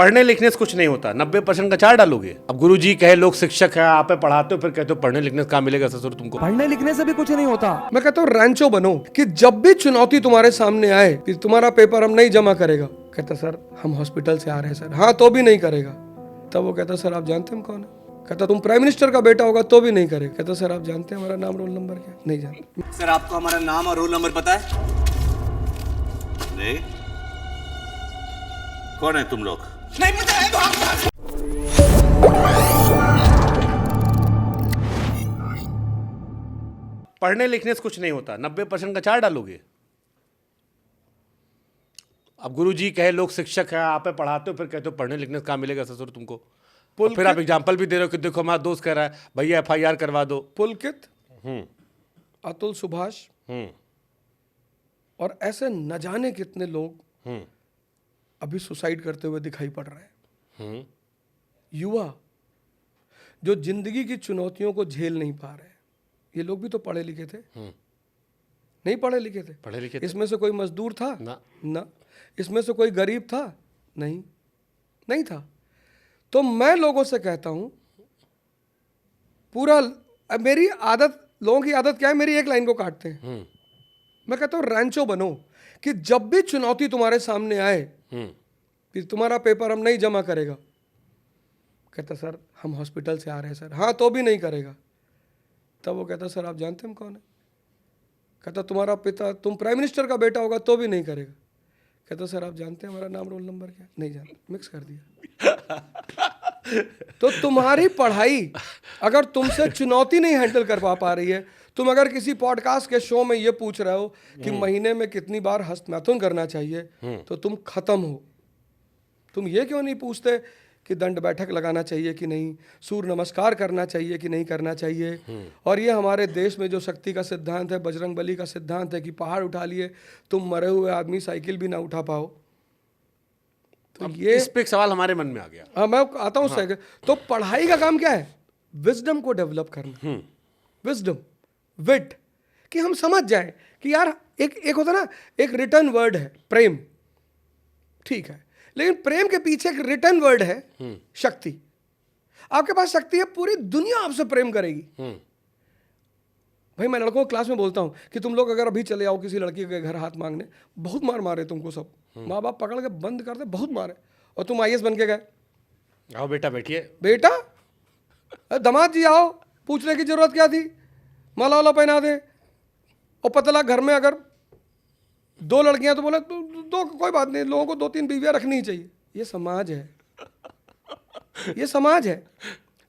पढ़ने लिखने से कुछ नहीं होता, 90% का चार डालोगे। अब गुरुजी कहे, लोग शिक्षक हैं, आप पढ़ाते हो, फिर कहते हो पढ़ने लिखने से कहाँ मिलेगा ससुर तुमको। पढ़ने लिखने से भी कुछ नहीं होता। मैं कहता हूँ रैंचो बनो कि जब भी चुनौती तुम्हारे सामने आए कि तुम्हारा पेपर हम नहीं जमा करेगा, कहता सर हम हॉस्पिटल से आ रहे हैं सर, हाँ तो भी नहीं करेगा। तब वो कहता सर आप जानते हैं हम कौन है? कहता तुम प्राइम मिनिस्टर का बेटा होगा तो भी नहीं करेगा। कहता सर आप जानते हैं हमारा नाम रोल नंबर क्या? नहीं जानते। सर आपको हमारा नाम और रोल नंबर पता है? नहीं। कौन है तुम लोग? नहीं पता है। पढ़ने लिखने से कुछ नहीं होता, 90% का चार डालोगे। अब गुरुजी कहे, लोग शिक्षक हैं, आप पढ़ाते हो, फिर कहते हो पढ़ने लिखने से कहाँ मिलेगा ससुर तुमको। और फिर आप एग्जाम्पल भी दे रहे हो कि देखो हमारा दोस्त कह रहा है भैया FIR करवा दो। पुलकित, अतुल सुभाष और ऐसे न जाने कितने लोग अभी सुसाइड करते हुए दिखाई पड़ रहे हैं। युवा जो जिंदगी की चुनौतियों को झेल नहीं पा रहे, ये लोग भी तो पढ़े लिखे थे? नहीं पढ़े लिखे थे? पढ़े लिखे थे। इसमें से कोई मजदूर था? ना। इसमें से कोई गरीब था? नहीं था। तो मैं लोगों से कहता हूं, पूरा अब मेरी आदत, लोगों की आदत क्या है, मेरी एक लाइन को काटते हैं। मैं कहता हूं रैंचो बनो कि जब भी चुनौती तुम्हारे सामने आए कि तुम्हारा पेपर हम नहीं जमा करेगा, कहता सर हम हॉस्पिटल से आ रहे हैं सर, हाँ तो भी नहीं करेगा। तब वो कहता सर आप जानते हैं हम कौन है? कहता तुम्हारा पिता, तुम प्राइम मिनिस्टर का बेटा होगा तो भी नहीं करेगा। कहता सर आप जानते हैं हमारा नाम रोल नंबर क्या? नहीं जानते। मिक्स कर दिया। तो तुम्हारी पढ़ाई अगर तुमसे चुनौती नहीं हैंडल कर पा रही है, तुम अगर किसी पॉडकास्ट के शो में ये पूछ रहे हो कि महीने में कितनी बार हस्तमैथुन करना चाहिए, तो तुम खत्म हो। तुम ये क्यों नहीं पूछते कि दंड बैठक लगाना चाहिए कि नहीं, सूर्य नमस्कार करना चाहिए कि नहीं करना चाहिए। और ये हमारे देश में जो शक्ति का सिद्धांत है, बजरंग बली का सिद्धांत है कि पहाड़ उठा लिए, तुम मरे हुए आदमी साइकिल भी ना उठा पाओ। तो ये इस पे एक सवाल हमारे मन में आ गया। हाँ, मैं आता हूँ। तो पढ़ाई का काम क्या है? विजडम को डेवलप करना। विजडम, विट, कि हम समझ जाएं कि यार एक होता ना, एक रिटर्न वर्ड है प्रेम, ठीक है, लेकिन प्रेम के पीछे एक रिटर्न वर्ड है शक्ति। आपके पास शक्ति है, पूरी दुनिया आपसे प्रेम करेगी। भाई मैं लड़कों को क्लास में बोलता हूं कि तुम लोग अगर अभी चले आओ किसी लड़की के घर हाथ मांगने, बहुत मार मारे तुमको सब, माँ बाप पकड़ के बंद कर दे, बहुत मारे, और तुम IAS बन के गए। आओ बेटा बैठिए। बेटा दामाद जी आओ, पूछने की जरूरत क्या थी, माला वाला पहना दे। और पतला घर में अगर 2 लड़कियां तो बोले दो कोई बात नहीं, लोगों को 2-3 बीवियां रखनी ही चाहिए। ये समाज है, ये समाज है।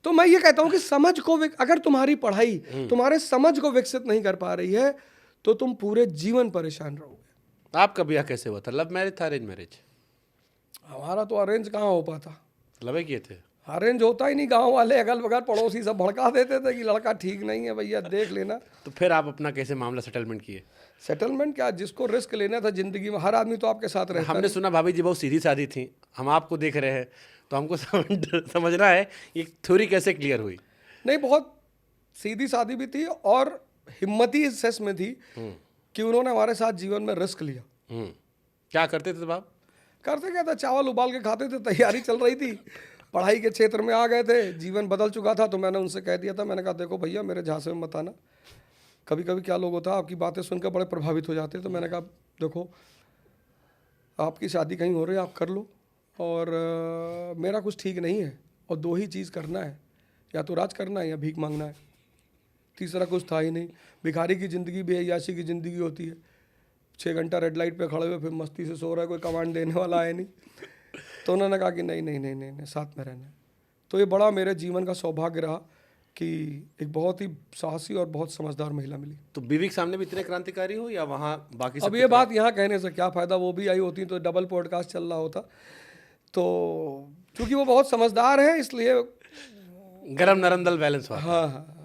तो मैं ये कहता हूं कि समझ को, अगर तुम्हारी पढ़ाई तुम्हारे समझ को विकसित नहीं कर पा रही है, तो तुम पूरे जीवन परेशान रहोगे। आपका ब्याह कैसे हुआ था? लव मैरिज था, अरेंज मैरिज? हमारा तो अरेंज कहाँ हो पाता, लवे किए थे। अरेंज होता ही नहीं। गांव वाले, अगल बगल पड़ोसी सब भड़का देते थे कि लड़का ठीक नहीं है भैया, देख लेना। तो फिर आप अपना कैसे मामला सेटलमेंट किए? सेटलमेंट क्या, जिसको रिस्क लेना था जिंदगी में, हर आदमी तो आपके साथ रहता हमने सुना भाभी जी बहुत सीधी सादी थी, हम आपको देख रहे हैं तो हमको समझना है ये थ्योरी कैसे क्लियर हुई। नहीं, बहुत सीधी सादी भी थी और हिम्मती इस सेंस में थी कि उन्होंने हमारे साथ जीवन में रिस्क लिया। क्या करते थे तब आप? करते क्या था, चावल उबाल के खाते थे, तैयारी चल रही थी, पढ़ाई के क्षेत्र में आ गए थे, जीवन बदल चुका था। तो मैंने उनसे कह दिया था, मैंने कहा देखो भैया मेरे झांसे में मत आना। कभी कभी क्या लोग होता है आपकी बातें सुनकर बड़े प्रभावित हो जाते हैं। तो मैंने कहा देखो आपकी शादी कहीं हो रही है, आप कर लो, और मेरा कुछ ठीक नहीं है, और 2 ही चीज़ करना है, या तो राज करना है या भीख मांगना है, तीसरा कुछ था ही नहीं। भिखारी की ज़िंदगी भी अय्याशी की ज़िंदगी होती है। 6 घंटा रेड लाइट पे खड़े हुए फिर मस्ती से सो रहा है, कोई कमांड देने वाला है नहीं। तो उन्होंने कहा कि नहीं नहीं नहीं नहीं नहीं, साथ में रहना है। तो ये बड़ा मेरे जीवन का सौभाग्य रहा कि एक बहुत ही साहसी और बहुत समझदार महिला मिली। तो बीवी के सामने भी इतने क्रांतिकारी हो या वहाँ बाकी सब? अब ये बात यहाँ कहने से क्या फ़ायदा, वो भी आई होती तो डबल पॉडकास्ट चल रहा होता। तो चूँकि वो बहुत समझदार है इसलिए गरम नरम दल बैलेंस हुआ। हाँ हाँ